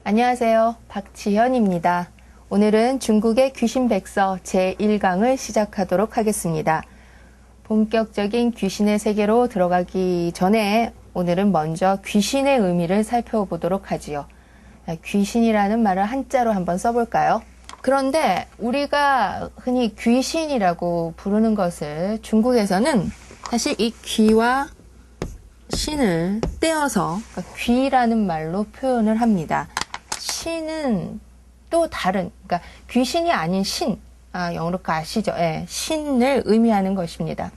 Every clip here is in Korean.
안녕하세요. 박지현입니다. 오늘은 중국의 귀신백서 제1강을 시작하도록 하겠습니다. 본격적인 귀신의 세계로 들어가기 전에 오늘은 먼저 귀신의 의미를 살펴보도록 하지요. 귀신이라는 말을 한자로 한번 써볼까요? 그런데 우리가 흔히 귀신이라고 부르는 것을 중국에서는 사실 이 귀와 신을 떼어서 귀라는 말로 표현을 합니다. 신은 또 다른, 그러니까 귀신이 아닌 신, 영어로 그 아시죠? 예, 신을 의미하는 것입니다.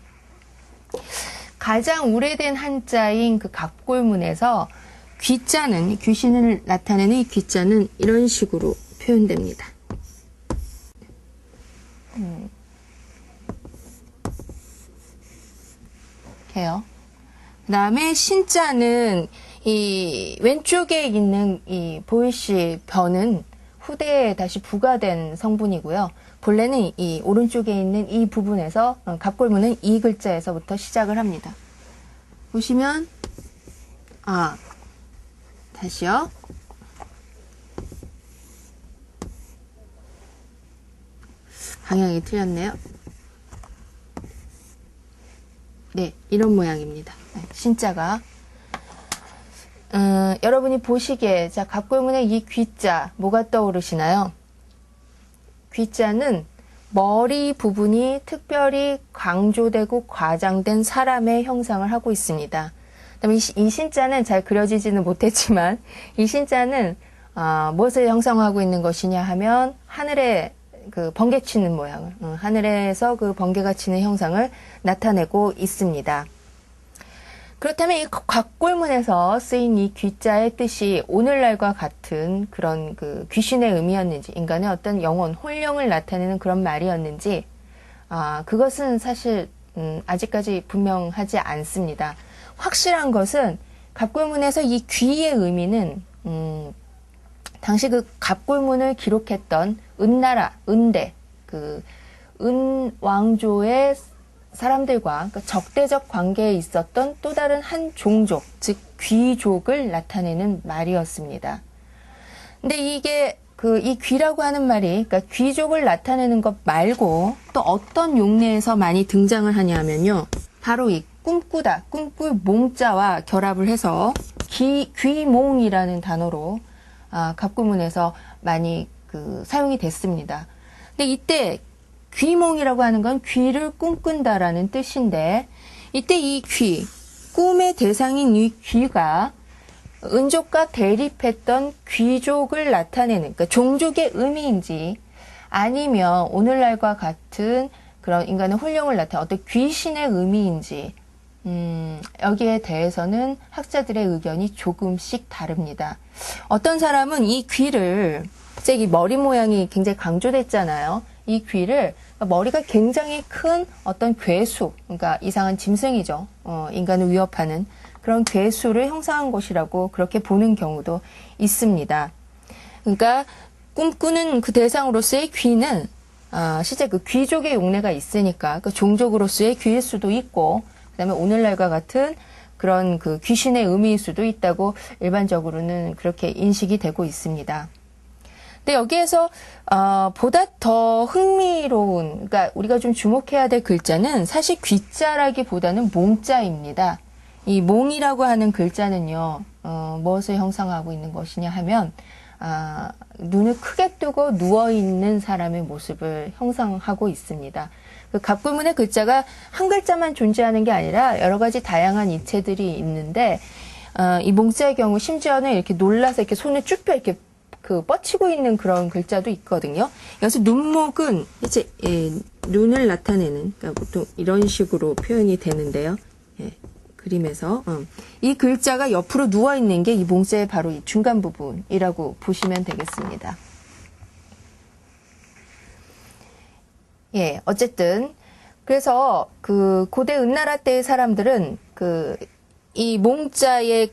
가장 오래된 한자인 그 갑골문에서 귀자는, 귀신을 나타내는 이 귀자는 이런 식으로 표현됩니다. 이렇게요. 그 다음에 신자는 이 왼쪽에 있는 이 보이시 변은 후대에 다시 부과된 성분이고요. 본래는 이 오른쪽에 있는 이 부분에서 갑골문은 이 글자에서부터 시작을 합니다. 보시면 다시요. 방향이 틀렸네요. 네, 이런 모양입니다. 신자가 여러분이 보시기에 자 갑골문의 이 귀자 뭐가 떠오르시나요? 귀자는 머리 부분이 특별히 강조되고 과장된 사람의 형상을 하고 있습니다. 그다음에 이 신자는 잘 그려지지는 못했지만 이 신자는 무엇을 형상화하고 있는 것이냐 하면 하늘에 그 번개 치는 모양을 하늘에서 그 번개가 치는 형상을 나타내고 있습니다. 그렇다면 이 갑골문에서 쓰인 이 귀자의 뜻이 오늘날과 같은 그런 그 귀신의 의미였는지, 인간의 어떤 영혼, 혼령을 나타내는 그런 말이었는지, 그것은 사실 아직까지 분명하지 않습니다. 확실한 것은 갑골문에서 이 귀의 의미는 당시 그 갑골문을 기록했던 은나라, 은대, 그 은왕조의 사람들과 적대적 관계에 있었던 또 다른 한 종족, 즉 귀족을 나타내는 말이었습니다. 근데 이게 이 귀라고 하는 말이 그러니까 귀족을 나타내는 것 말고 또 어떤 용례에서 많이 등장을 하냐면요. 바로 이 꿈꾸다, 꿈꿀 몽자와 결합을 해서 귀몽이라는 단어로 갑골문에서 많이 사용이 됐습니다. 근데 이때 귀몽이라고 하는 건 귀를 꿈꾼다라는 뜻인데 이때 이 귀, 꿈의 대상인 이 귀가 은족과 대립했던 귀족을 나타내는 그러니까 종족의 의미인지 아니면 오늘날과 같은 그런 인간의 혼령을 나타내는 어떤 귀신의 의미인지 여기에 대해서는 학자들의 의견이 조금씩 다릅니다. 어떤 사람은 이 귀를 이 머리 모양이 굉장히 강조됐잖아요. 이 귀를 머리가 굉장히 큰 어떤 괴수, 그러니까 이상한 짐승이죠. 인간을 위협하는 그런 괴수를 형상한 것이라고 그렇게 보는 경우도 있습니다. 그러니까 꿈꾸는 그 대상으로서의 귀는 실제 그 귀족의 용례가 있으니까 그 종족으로서의 귀일 수도 있고, 그다음에 오늘날과 같은 그런 그 귀신의 의미일 수도 있다고 일반적으로는 그렇게 인식이 되고 있습니다. 근데 여기에서 보다 더 흥미로운, 그러니까 우리가 좀 주목해야 될 글자는 사실 귀자라기보다는 몽자입니다. 이 몽이라고 하는 글자는요, 무엇을 형상하고 있는 것이냐 하면 눈을 크게 뜨고 누워 있는 사람의 모습을 형상하고 있습니다. 그 갑골문의 글자가 한 글자만 존재하는 게 아니라 여러 가지 다양한 이체들이 있는데 이 몽자의 경우 심지어는 이렇게 놀라서 이렇게 손을 쭉 펴 이렇게 뻗치고 있는 그런 글자도 있거든요. 여기서 눈목은 이제 눈을 나타내는, 그러니까 보통 이런 식으로 표현이 되는데요. 그림에서 이 글자가 옆으로 누워 있는 게 이 몽자의 바로 이 중간 부분이라고 보시면 되겠습니다. 예, 어쨌든 그래서 그 고대 은나라 때의 사람들은 이 몽자의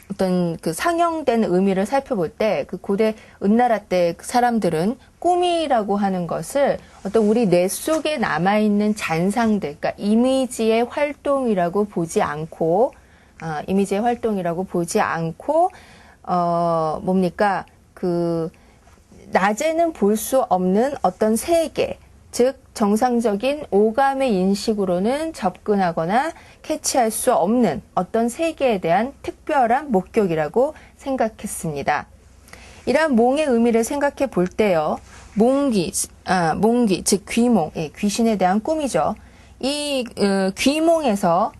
어떤 상형된 의미를 살펴볼 때 그 고대 은나라 때 사람들은 꿈이라고 하는 것을 어떤 우리 뇌 속에 남아있는 잔상들, 그러니까 이미지의 활동이라고 보지 않고, 뭡니까? 그 낮에는 볼 수 없는 어떤 세계, 즉 정상적인 오감의 인식으로는 접근하거나 캐치할 수 없는 어떤 세계에 대한 특별한 목격이라고 생각했습니다. 이러한 몽의 의미를 생각해 볼 때요. 몽기, 즉 귀몽, 귀신에 대한 꿈이죠. 이 귀몽에서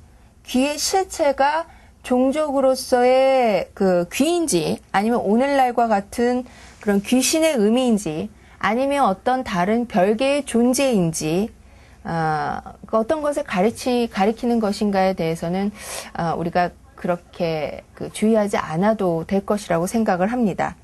귀의 실체가 종족으로서의 그 귀인지 아니면 오늘날과 같은 그런 귀신의 의미인지 아니면 어떤 다른 별개의 존재인지 어떤 것을 가리키는 것인가에 대해서는 우리가 그렇게 주의하지 않아도 될 것이라고 생각을 합니다.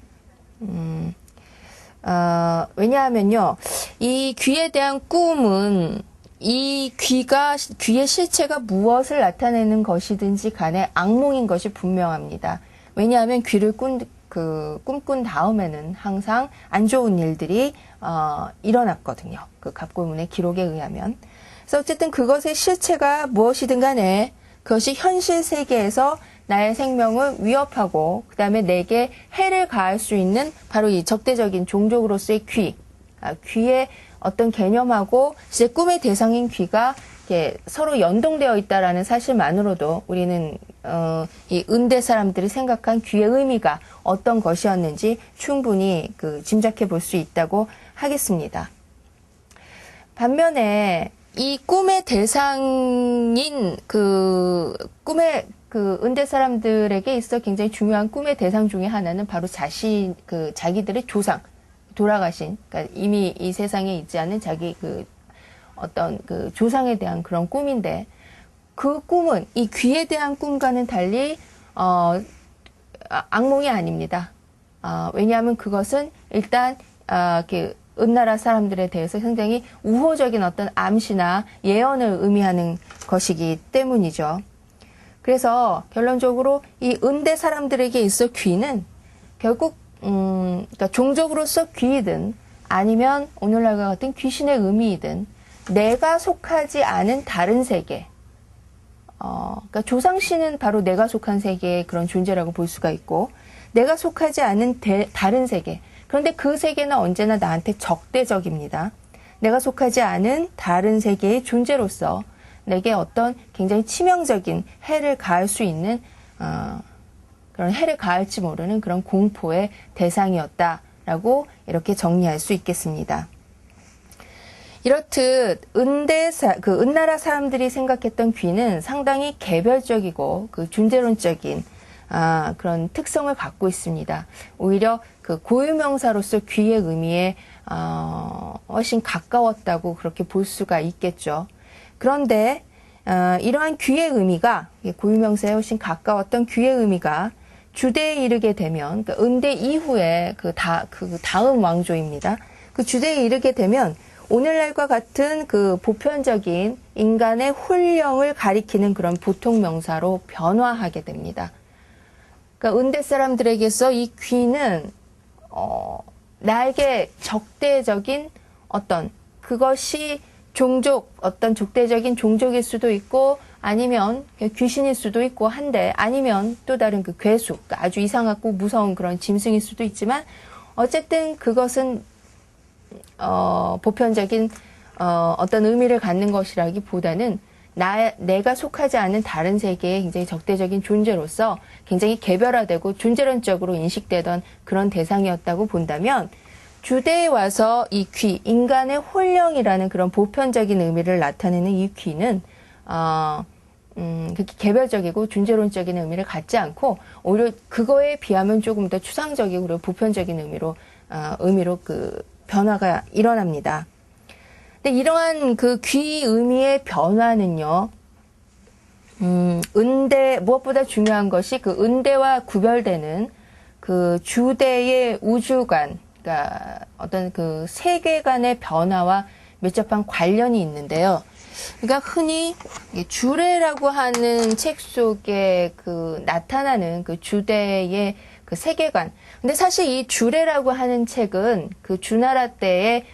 왜냐하면요, 이 귀에 대한 꿈은 이 귀의 실체가 무엇을 나타내는 것이든지 간에 악몽인 것이 분명합니다. 왜냐하면 귀를 꿈꾼 다음에는 항상 안 좋은 일들이 일어났거든요. 그 갑골문의 기록에 의하면. 그래서 어쨌든 그것의 실체가 무엇이든 간에 그것이 현실 세계에서 나의 생명을 위협하고 그 다음에 내게 해를 가할 수 있는 바로 이 적대적인 종족으로서의 귀의 어떤 개념하고 이제 꿈의 대상인 귀가 서로 연동되어 있다라는 사실만으로도 우리는 이 은대 사람들이 생각한 귀의 의미가 어떤 것이었는지 충분히 짐작해 볼 수 있다고 하겠습니다. 반면에 이 꿈의 대상인 꿈의 은대 사람들에게 있어 굉장히 중요한 꿈의 대상 중에 하나는 바로 자기들의 조상, 돌아가신, 그러니까 이미 이 세상에 있지 않은 자기 어떤 조상에 대한 그런 꿈인데, 그 꿈은 이 귀에 대한 꿈과는 달리 악몽이 아닙니다. 왜냐하면 그것은 일단 은나라 사람들에 대해서 굉장히 우호적인 어떤 암시나 예언을 의미하는 것이기 때문이죠. 그래서 결론적으로 이 은대 사람들에게 있어 귀는 결국 그러니까 종족으로서 귀이든 아니면 오늘날과 같은 귀신의 의미이든 내가 속하지 않은 다른 세계, 그러니까 조상신은 바로 내가 속한 세계의 그런 존재라고 볼 수가 있고, 내가 속하지 않은 다른 세계, 그런데 그 세계는 언제나 나한테 적대적입니다. 내가 속하지 않은 다른 세계의 존재로서 내게 어떤 굉장히 치명적인 해를 가할 수 있는 그런 해를 가할지 모르는 그런 공포의 대상이었다라고 이렇게 정리할 수 있겠습니다. 이렇듯 은나라 사람들이 생각했던 귀는 상당히 개별적이고 존재론적인 그런 특성을 갖고 있습니다. 오히려 고유명사로서 귀의 의미에 훨씬 가까웠다고 그렇게 볼 수가 있겠죠. 그런데 이러한 귀의 의미가, 고유명사에 훨씬 가까웠던 귀의 의미가 주대에 이르게 되면, 은대 이후에 다음 왕조입니다. 주대에 이르게 되면 오늘날과 같은 보편적인 인간의 혼령을 가리키는 그런 보통명사로 변화하게 됩니다. 그러니까 은대 사람들에게서 이 귀는 나에게 적대적인 그것이 어떤 적대적인 종족일 수도 있고, 아니면 귀신일 수도 있고 한데, 아니면 또 다른 괴수, 아주 이상하고 무서운 그런 짐승일 수도 있지만, 어쨌든 그것은 보편적인 어떤 의미를 갖는 것이라기보다는 내가 속하지 않은 다른 세계의 굉장히 적대적인 존재로서 굉장히 개별화되고 존재론적으로 인식되던 그런 대상이었다고 본다면, 주대에 와서 이 귀, 인간의 혼령이라는 그런 보편적인 의미를 나타내는 이 귀는 그렇게 개별적이고 존재론적인 의미를 갖지 않고 오히려 그거에 비하면 조금 더 추상적이고 그리고 보편적인 의미로 변화가 일어납니다. 근데 이러한 귀 의미의 변화는요, 무엇보다 중요한 것이 은대와 구별되는 주대의 우주관, 그러니까 어떤 세계관의 변화와 밀접한 관련이 있는데요. 그러니까 흔히 주례라고 하는 책 속에 나타나는 주대의 세계관. 근데 사실 이 주례라고 하는 책은 주나라 때에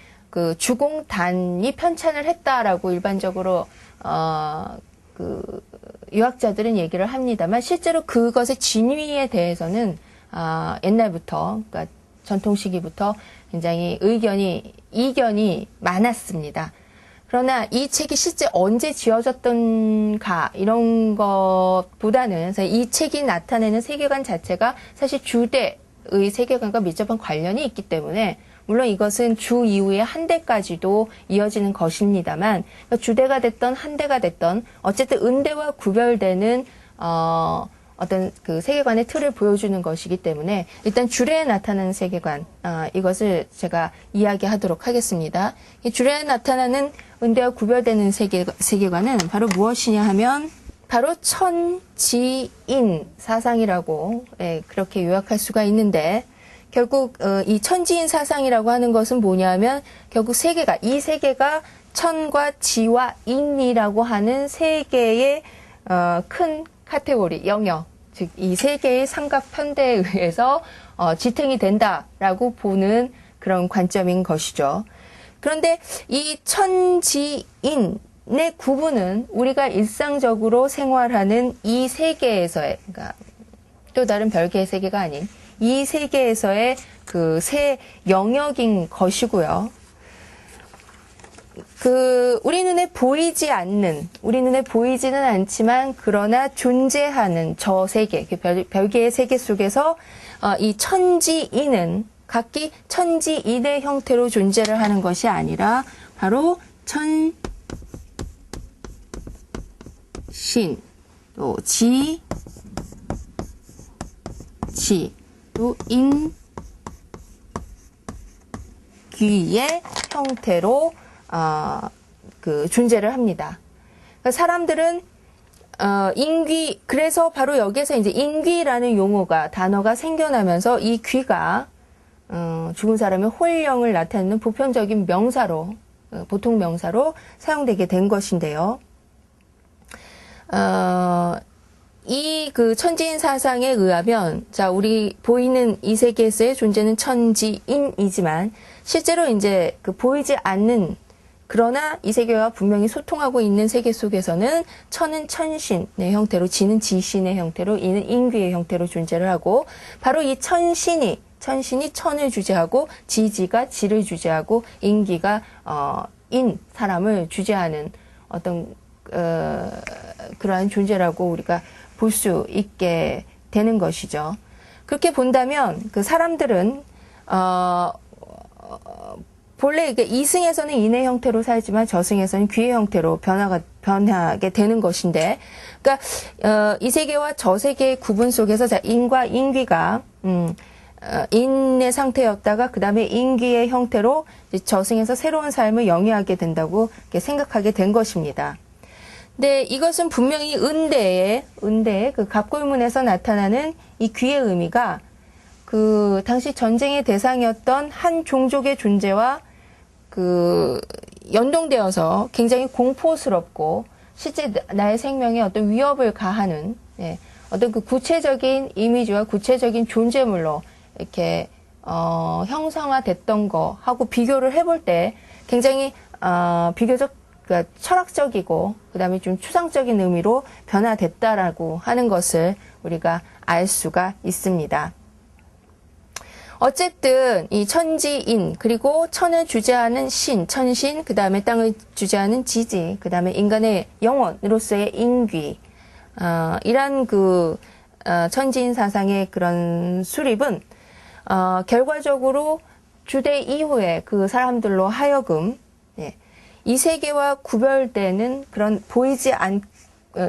주공단이 편찬을 했다라고 일반적으로 유학자들은 얘기를 합니다만, 실제로 그것의 진위에 대해서는 옛날부터, 그러니까 전통 시기부터 굉장히 이견이 많았습니다. 그러나 이 책이 실제 언제 지어졌던가 이런 것보다는 이 책이 나타내는 세계관 자체가 사실 주대의 세계관과 밀접한 관련이 있기 때문에 물론 이것은 주 이후의 한대까지도 이어지는 것입니다만 주대가 됐던 한대가 됐던 어쨌든 은대와 구별되는 어떤 그 세계관의 틀을 보여주는 것이기 때문에 일단 주례에 나타나는 세계관 이것을 제가 이야기하도록 하겠습니다. 이 주례에 나타나는 은대와 구별되는 세계관은 바로 무엇이냐 하면 바로 천지인 사상이라고 그렇게 요약할 수가 있는데 결국 이 천지인 사상이라고 하는 것은 뭐냐 하면 결국 이 세계가 천과 지와 인이라고 하는 세 개의 큰 카테고리, 영역, 즉 이 세 개의 삼각편대에 의해서 지탱이 된다라고 보는 그런 관점인 것이죠. 그런데 이 천지인의 구분은 우리가 일상적으로 생활하는 이 세계에서의, 그러니까 또 다른 별개의 세계가 아닌 이 세계에서의 그 세 영역인 것이고요. 우리 눈에 보이지는 않지만 그러나 존재하는 저 세계, 별개의 세계 속에서 이 천지인은 각기 천지인의 형태로 존재를 하는 것이 아니라 바로 천신, 또 또 인귀의 형태로 존재를 합니다. 그러니까 사람들은 인귀, 그래서 바로 여기에서 이제 인귀라는 단어가 생겨나면서 이 귀가 죽은 사람의 홀령을 나타내는 보편적인 보통 명사로 사용되게 된 것인데요. 이 천지인 사상에 의하면, 우리 보이는 이 세계에서의 존재는 천지인이지만, 실제로 이제 보이지 않는, 그러나 이 세계와 분명히 소통하고 있는 세계 속에서는 천은 천신의 형태로, 지는 지신의 형태로, 인은 인귀의 형태로 존재를 하고, 바로 이 천신이 천을 주재하고, 지가 지를 주재하고, 인귀가, 사람을 주재하는 어떤, 그러한 존재라고 우리가 볼 수 있게 되는 것이죠. 그렇게 본다면 사람들은 본래 이승에서는 인의 형태로 살지만 저승에서는 귀의 형태로 변하게 되는 것인데, 그러니까 이 세계와 저 세계의 구분 속에서 인과 인귀가 인의 상태였다가 그 다음에 인귀의 형태로 저승에서 새로운 삶을 영위하게 된다고 생각하게 된 것입니다. 네, 이것은 분명히 은대의 갑골문에서 나타나는 이 귀의 의미가 당시 전쟁의 대상이었던 한 종족의 존재와 연동되어서 굉장히 공포스럽고 실제 나의 생명에 어떤 위협을 가하는 어떤 구체적인 이미지와 구체적인 존재물로 이렇게 형상화됐던 거하고 비교를 해볼 때 굉장히 비교적 철학적이고 그다음에 좀 추상적인 의미로 변화됐다라고 하는 것을 우리가 알 수가 있습니다. 어쨌든 이 천지인, 그리고 천을 주재하는 천신, 그 다음에 땅을 주재하는 지지, 그 다음에 인간의 영혼으로서의 인귀, 이란 천지인 사상의 그런 수립은 결과적으로 주대 이후에 그 사람들로 하여금 이 세계와 구별되는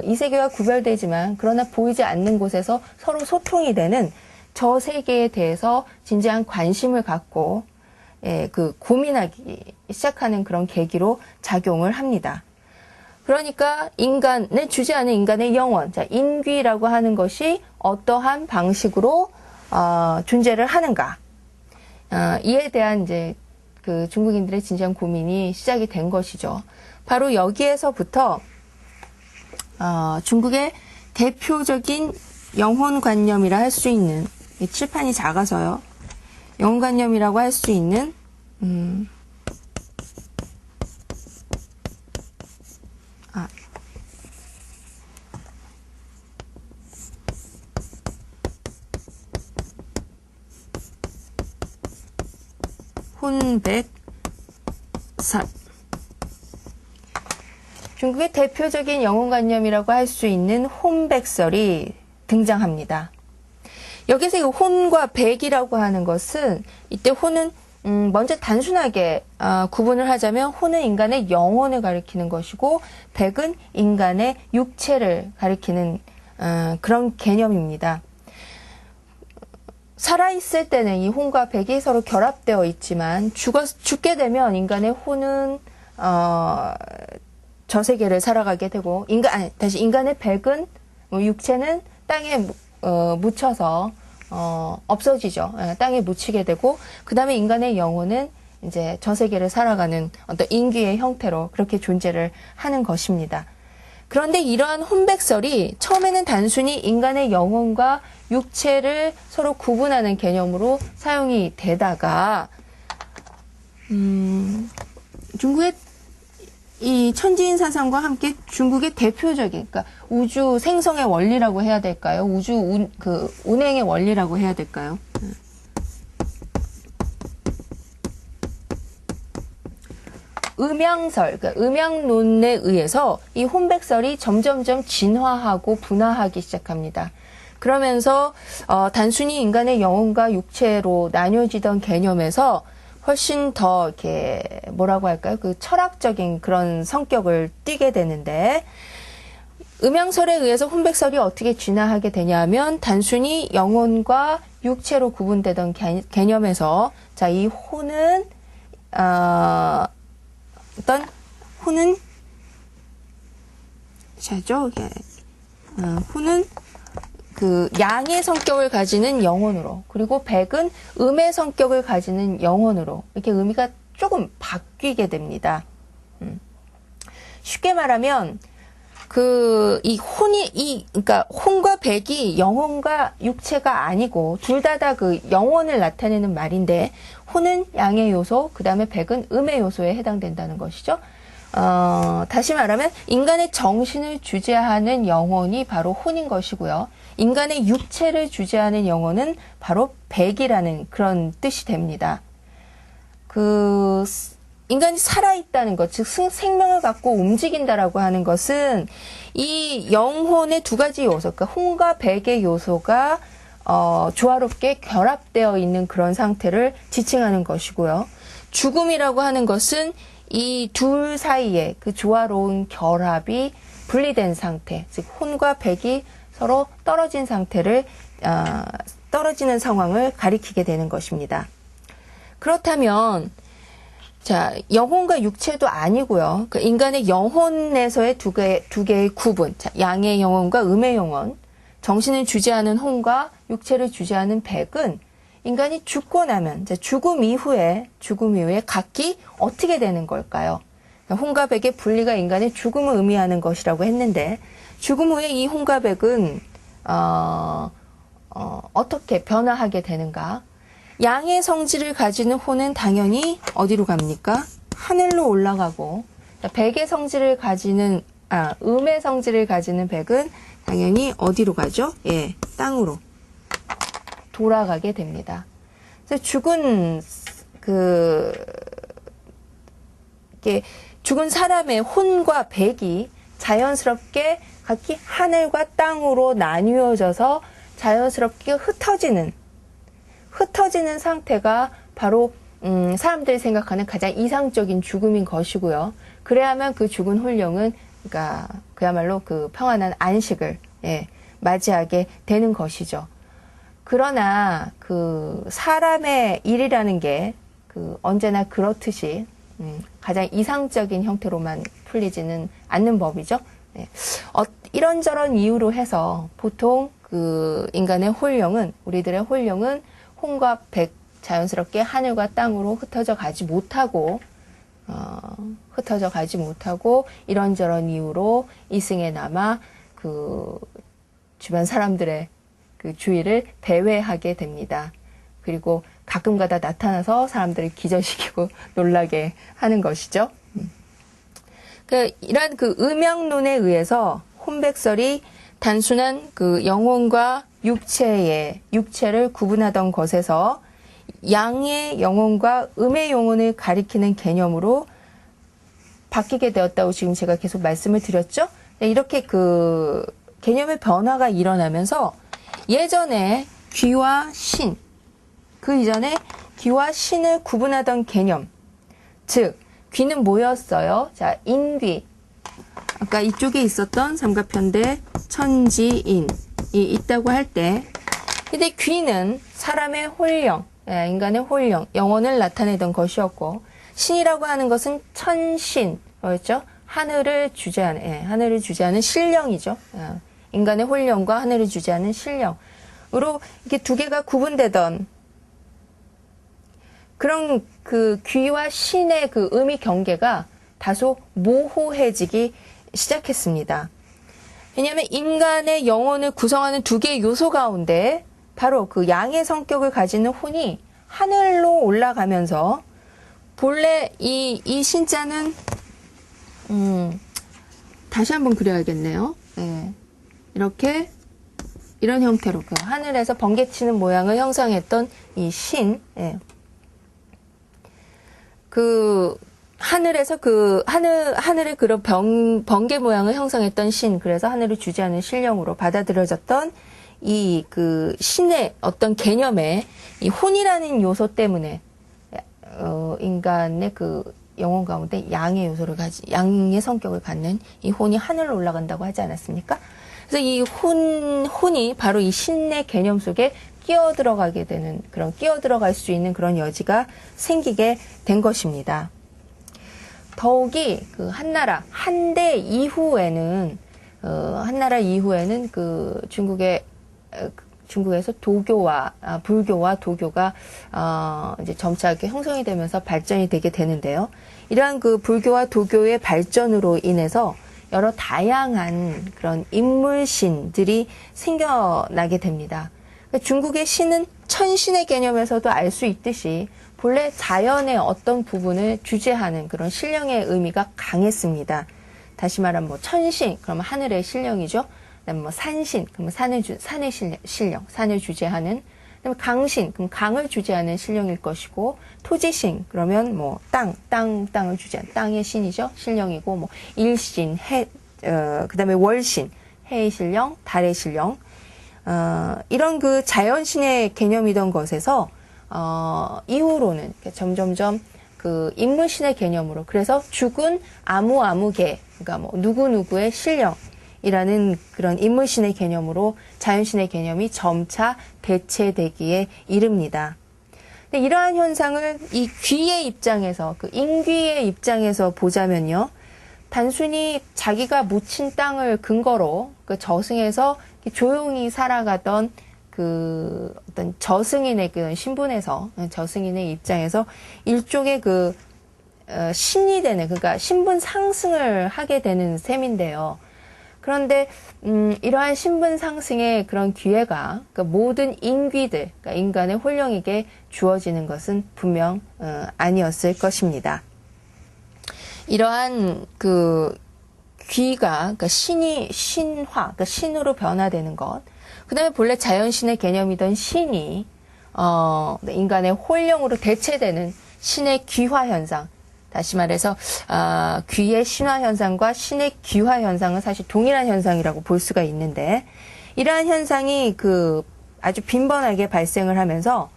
이 세계와 구별되지만 그러나 보이지 않는 곳에서 서로 소통이 되는 저 세계에 대해서 진지한 관심을 갖고 고민하기 시작하는 그런 계기로 작용을 합니다. 그러니까 인간을 주재하는 인간의 영혼, 인귀라고 하는 것이 어떠한 방식으로 존재를 하는가, 이에 대한 이제 중국인들의 진지한 고민이 시작이 된 것이죠. 바로 여기에서부터 중국의 대표적인 영혼관념이라 할 수 있는, 칠판이 작아서요, 영혼관념이라고 할 수 있는 혼백살. 중국의 대표적인 영혼관념이라고 할 수 있는 혼백설이 등장합니다. 여기서 이 혼과 백이라고 하는 것은 이때 혼은 먼저 단순하게 구분을 하자면 혼은 인간의 영혼을 가리키는 것이고 백은 인간의 육체를 가리키는 그런 개념입니다. 살아있을 때는 이 혼과 백이 서로 결합되어 있지만 죽게 되면 인간의 혼은 저 세계를 살아가게 되고 인간의 백은 육체는 땅에 묻혀서 없어지죠. 땅에 묻히게 되고 그 다음에 인간의 영혼은 이제 저 세계를 살아가는 어떤 인귀의 형태로 그렇게 존재를 하는 것입니다. 그런데 이러한 혼백설이 처음에는 단순히 인간의 영혼과 육체를 서로 구분하는 개념으로 사용이 되다가 중국의 이 천지인 사상과 함께 중국의 대표적인, 그러니까 우주 생성의 원리라고 해야 될까요? 우주 운행의 원리라고 해야 될까요? 음양설, 그러니까 음양론에 의해서 이 혼백설이 점점점 진화하고 분화하기 시작합니다. 그러면서 단순히 인간의 영혼과 육체로 나뉘어지던 개념에서 훨씬 더 이렇게 뭐라고 할까요? 그 철학적인 그런 성격을 띠게 되는데 음양설에 의해서 혼백설이 어떻게 진화하게 되냐면 단순히 영혼과 육체로 구분되던 개념에서 자, 이 혼은 어떤 혼은 자죠. 혼은 그 양의 성격을 가지는 영혼으로 그리고 백은 음의 성격을 가지는 영혼으로 이렇게 의미가 조금 바뀌게 됩니다. 쉽게 말하면 그러니까 혼과 백이 영혼과 육체가 아니고 둘 다 그 영혼을 나타내는 말인데 혼은 양의 요소, 그 다음에 백은 음의 요소에 해당된다는 것이죠. 다시 말하면 인간의 정신을 주재하는 영혼이 바로 혼인 것이고요. 인간의 육체를 주재하는 영혼은 바로 백이라는 그런 뜻이 됩니다. 인간이 살아있다는 것, 즉 생명을 갖고 움직인다라고 하는 것은 이 영혼의 두 가지 요소, 그러니까 혼과 백의 요소가 조화롭게 결합되어 있는 그런 상태를 지칭하는 것이고요. 죽음이라고 하는 것은 이 둘 사이에 그 조화로운 결합이 분리된 상태, 즉 혼과 백이 서로 떨어진 상태를 떨어지는 상황을 가리키게 되는 것입니다. 그렇다면 자, 영혼과 육체도 아니고요. 그 인간의 영혼에서의 두 개의 구분, 자, 양의 영혼과 음의 영혼, 정신을 주재하는 혼과 육체를 주재하는 백은 인간이 죽고 나면 죽음 이후에 각기 어떻게 되는 걸까요? 혼과 백의 분리가 인간의 죽음을 의미하는 것이라고 했는데 죽음 후에 이 혼과 백은 어떻게 변화하게 되는가? 양의 성질을 가지는 혼은 당연히 어디로 갑니까? 하늘로 올라가고 백의 성질을 가지는 음의 성질을 가지는 백은 당연히 어디로 가죠? 예, 땅으로 돌아가게 됩니다. 그래서 죽은 사람의 혼과 백이 자연스럽게 각기 하늘과 땅으로 나뉘어져서 자연스럽게 흩어지는 상태가 바로 사람들이 생각하는 가장 이상적인 죽음인 것이고요. 그래야만 그 죽은 혼령은 그러니까 그야말로 그 평안한 안식을 맞이하게 되는 것이죠. 그러나 그 사람의 일이라는 게 그 언제나 그렇듯이 가장 이상적인 형태로만 풀리지는 않는 법이죠. 이런저런 이유로 해서 보통 그 인간의 혼령은 우리들의 혼령은 혼과 백 자연스럽게 하늘과 땅으로 흩어져 가지 못하고 이런저런 이유로 이승에 남아 그 주변 사람들의 그 주의를 배회하게 됩니다. 그리고 가끔가다 나타나서 사람들을 기절시키고 놀라게 하는 것이죠. 이러한 그 음양론에 의해서 혼백설이 단순한 그 영혼과 육체를 구분하던 것에서 양의 영혼과 음의 영혼을 가리키는 개념으로 바뀌게 되었다고 지금 제가 계속 말씀을 드렸죠. 이렇게 그 개념의 변화가 일어나면서 예전에 귀와 신, 그 이전에 귀와 신을 구분하던 개념, 즉 귀는 뭐였어요? 자, 인귀. 아까 이쪽에 있었던 삼가편대 천지인이 있다고 할 때, 근데 귀는 사람의 홀령, 인간의 홀령, 영혼을 나타내던 것이었고, 신이라고 하는 것은 천신, 뭐였죠? 하늘을 주재하는, 하늘을 주재하는 신령이죠. 인간의 홀령과 하늘을 주재하는 신령으로 이렇게 두 개가 구분되던 그런 그 귀와 신의 그 의미 경계가 다소 모호해지기 시작했습니다. 왜냐하면 인간의 영혼을 구성하는 두 개의 요소 가운데 바로 그 양의 성격을 가지는 혼이 하늘로 올라가면서 본래 이 신자는 다시 한번 그려야겠네요. 네. 이렇게 이런 형태로 그 하늘에서 번개치는 모양을 형성했던 이 신, 네. 그 하늘에서 그 하늘의 그런 번개 모양을 형성했던 신, 그래서 하늘을 주재하는 신령으로 받아들여졌던 이 그 신의 어떤 개념에 이 혼이라는 요소 때문에 인간의 그 영혼 가운데 양의 요소를 양의 성격을 갖는 이 혼이 하늘로 올라간다고 하지 않았습니까? 그래서 이 혼이 바로 이 신의 개념 속에 끼어들어가게 되는 그런 끼어들어갈 수 있는 그런 여지가 생기게 된 것입니다. 더욱이 그 한나라 한대 이후에는 한나라 이후에는 그 중국에서 도교와 불교와 도교가 이제 점차 이렇게 형성이 되면서 발전이 되게 되는데요. 이러한 그 불교와 도교의 발전으로 인해서 여러 다양한 그런 인물신들이 생겨나게 됩니다. 중국의 신은 천신의 개념에서도 알 수 있듯이 본래 자연의 어떤 부분을 주재하는 그런 신령의 의미가 강했습니다. 다시 말하면 뭐 천신, 그러면 하늘의 신령이죠. 그다음에 뭐 산신, 그러면 산의 신령, 산을 주재하는. 그다음에 강신, 그럼 강을 주재하는 신령일 것이고, 토지신, 그러면 뭐 땅을 주재하는 땅의 신이죠. 신령이고, 뭐 일신, 그다음에 월신, 해의 신령, 달의 신령. 이런 그 자연신의 개념이던 것에서 이후로는 점점점 그 인물신의 개념으로, 그래서 죽은 아무개, 그러니까 뭐 누구누구의 신령이라는 그런 인물신의 개념으로 자연신의 개념이 점차 대체되기에 이릅니다. 근데 이러한 현상을 이 귀의 입장에서, 그 인귀의 입장에서 보자면요, 단순히 자기가 묻힌 땅을 근거로 그 저승에서 조용히 살아가던 그 어떤 저승인의 그 신분에서, 저승인의 입장에서 일종의 그 신이 되는, 그러니까 신분 상승을 하게 되는 셈인데요. 그런데 이러한 신분 상승의 그런 기회가 그 모든 인귀들, 그러니까 인간의 홀령에게 주어지는 것은 분명 아니었을 것입니다. 이러한 그 귀가, 그러니까 신화, 그러니까 신으로 변화되는 것. 그 다음에 본래 자연신의 개념이던 신이, 인간의 홀령으로 대체되는 신의 귀화 현상. 다시 말해서, 귀의 신화 현상과 신의 귀화 현상은 사실 동일한 현상이라고 볼 수가 있는데, 이러한 현상이 아주 빈번하게 발생을 하면서,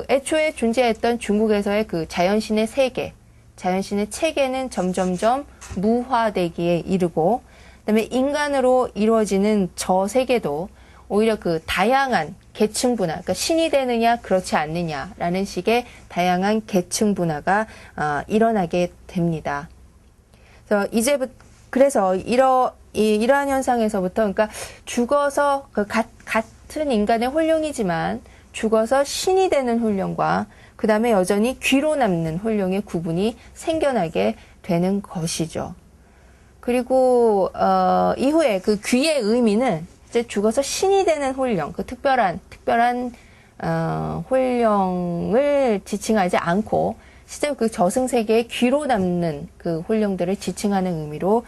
애초에 존재했던 중국에서의 그 자연신의 세계, 자연신의 체계는 점점점 무화되기에 이르고, 그다음에 인간으로 이루어지는 저 세계도 오히려 그 다양한 계층 분화, 그러니까 신이 되느냐 그렇지 않느냐라는 식의 다양한 계층 분화가 일어나게 됩니다. 그래서 이러한 현상에서부터, 그러니까 죽어서 같은 인간의 홀령이지만 죽어서 신이 되는 홀령과 그 다음에 여전히 귀로 남는 홀령의 구분이 생겨나게 되는 것이죠. 그리고 이후에 그 귀의 의미는 이제 죽어서 신이 되는 홀령, 그 특별한 홀령을 지칭하지 않고 실제 그 저승세계의 귀로 남는 그 홀령들을 지칭하는 의미로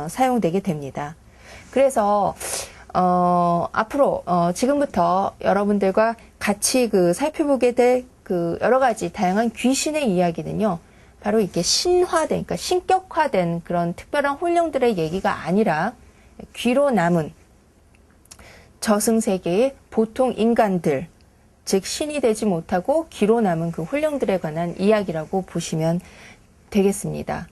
사용되게 됩니다. 그래서 앞으로, 지금부터 여러분들과 같이 살펴보게 될 여러 가지 다양한 귀신의 이야기는요, 바로 이게 신화된, 그러니까 신격화된 그런 특별한 혼령들의 얘기가 아니라 귀로 남은 저승세계의 보통 인간들, 즉 신이 되지 못하고 귀로 남은 그 혼령들에 관한 이야기라고 보시면 되겠습니다.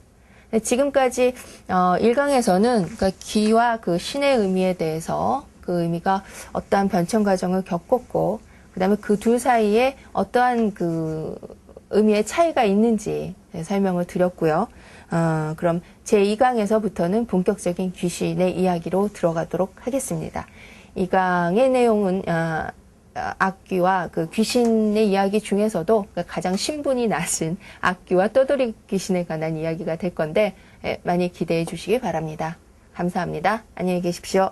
지금까지 1강에서는 그러니까 귀와 그 신의 의미에 대해서 그 의미가 어떠한 변천 과정을 겪었고, 그 다음에 그 둘 사이에 어떠한 그 의미의 차이가 있는지 설명을 드렸고요. 그럼 제2강에서부터는 본격적인 귀신의 이야기로 들어가도록 하겠습니다. 이 강의 내용은 악귀와 그 귀신의 이야기 중에서도 가장 신분이 낮은 악귀와 떠돌이 귀신에 관한 이야기가 될 건데 많이 기대해 주시기 바랍니다. 감사합니다. 안녕히 계십시오.